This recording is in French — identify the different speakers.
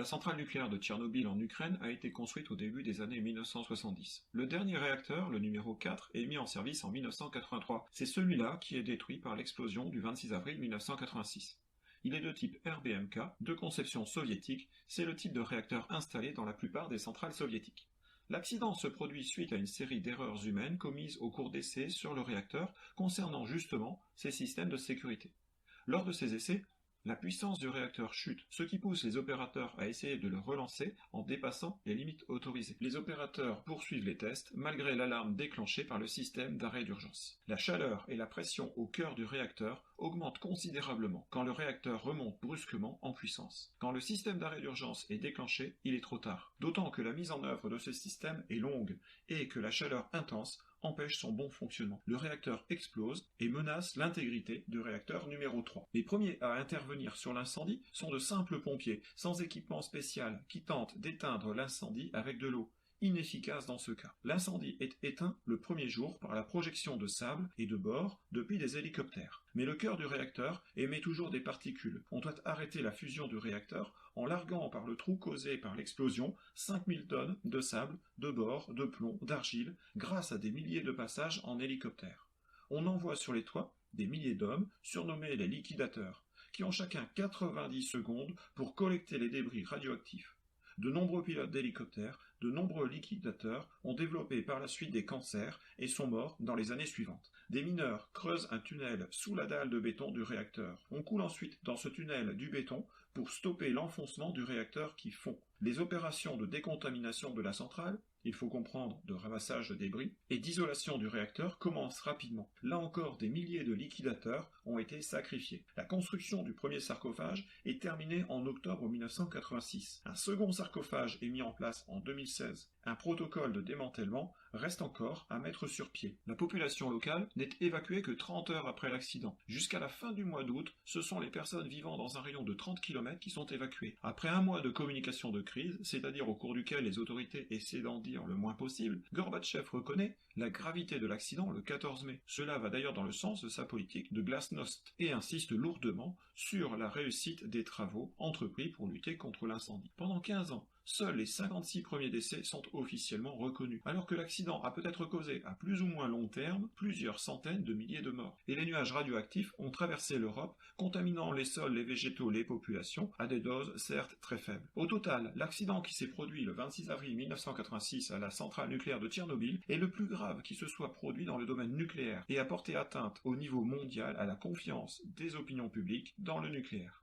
Speaker 1: La centrale nucléaire de Tchernobyl en Ukraine a été construite au début des années 1970. Le dernier réacteur, le numéro 4, est mis en service en 1983. C'est celui-là qui est détruit par l'explosion du 26 avril 1986. Il est de type RBMK, de conception soviétique, c'est le type de réacteur installé dans la plupart des centrales soviétiques. L'accident se produit suite à une série d'erreurs humaines commises au cours d'essais sur le réacteur concernant justement ces systèmes de sécurité. Lors de ces essais, la puissance du réacteur chute, ce qui pousse les opérateurs à essayer de le relancer en dépassant les limites autorisées. Les opérateurs poursuivent les tests malgré l'alarme déclenchée par le système d'arrêt d'urgence. La chaleur et la pression au cœur du réacteur augmentent considérablement quand le réacteur remonte brusquement en puissance. Quand le système d'arrêt d'urgence est déclenché, il est trop tard, d'autant que la mise en œuvre de ce système est longue et que la chaleur intense empêche son bon fonctionnement. Le réacteur explose et menace l'intégrité du réacteur numéro 3. Les premiers à intervenir sur l'incendie sont de simples pompiers, sans équipement spécial, qui tentent d'éteindre l'incendie avec de l'eau. Inefficace dans ce cas. L'incendie est éteint le premier jour par la projection de sable et de bord depuis des hélicoptères. Mais le cœur du réacteur émet toujours des particules. On doit arrêter la fusion du réacteur en larguant par le trou causé par l'explosion 5000 tonnes de sable, de bord, de plomb, d'argile, grâce à des milliers de passages en hélicoptère. On envoie sur les toits des milliers d'hommes, surnommés les liquidateurs, qui ont chacun 90 secondes pour collecter les débris radioactifs. De nombreux pilotes d'hélicoptères, de nombreux liquidateurs ont développé par la suite des cancers et sont morts dans les années suivantes. Des mineurs creusent un tunnel sous la dalle de béton du réacteur. On coule ensuite dans ce tunnel du béton pour stopper l'enfoncement du réacteur qui fond. Les opérations de décontamination de la centrale, il faut comprendre de ramassage de débris, et d'isolation du réacteur commencent rapidement. Là encore, des milliers de liquidateurs ont été sacrifiés. La construction du premier sarcophage est terminée en octobre 1986. Un second sarcophage est mis en place en 2016. Un protocole de démantèlement reste encore à mettre sur pied. La population locale n'est évacuée que 30 heures après l'accident. Jusqu'à la fin du mois d'août, ce sont les personnes vivant dans un rayon de 30 km qui sont évacuées. Après un mois de communication de crise, c'est-à-dire au cours duquel les autorités essaient d'en dire le moins possible, Gorbatchev reconnaît la gravité de l'accident le 14 mai. Cela va d'ailleurs dans le sens de sa politique de glasnost et insiste lourdement sur la réussite des travaux entrepris pour lutter contre l'incendie. Pendant 15 ans, seuls les 56 premiers décès sont officiellement reconnus, alors que l'accident a peut-être causé à plus ou moins long terme plusieurs centaines de milliers de morts. Et les nuages radioactifs ont traversé l'Europe, contaminant les sols, les végétaux, les populations, à des doses certes très faibles. Au total, l'accident qui s'est produit le 26 avril 1986 à la centrale nucléaire de Tchernobyl est le plus grave qui se soit produit dans le domaine nucléaire et a porté atteinte au niveau mondial à la confiance des opinions publiques dans le nucléaire.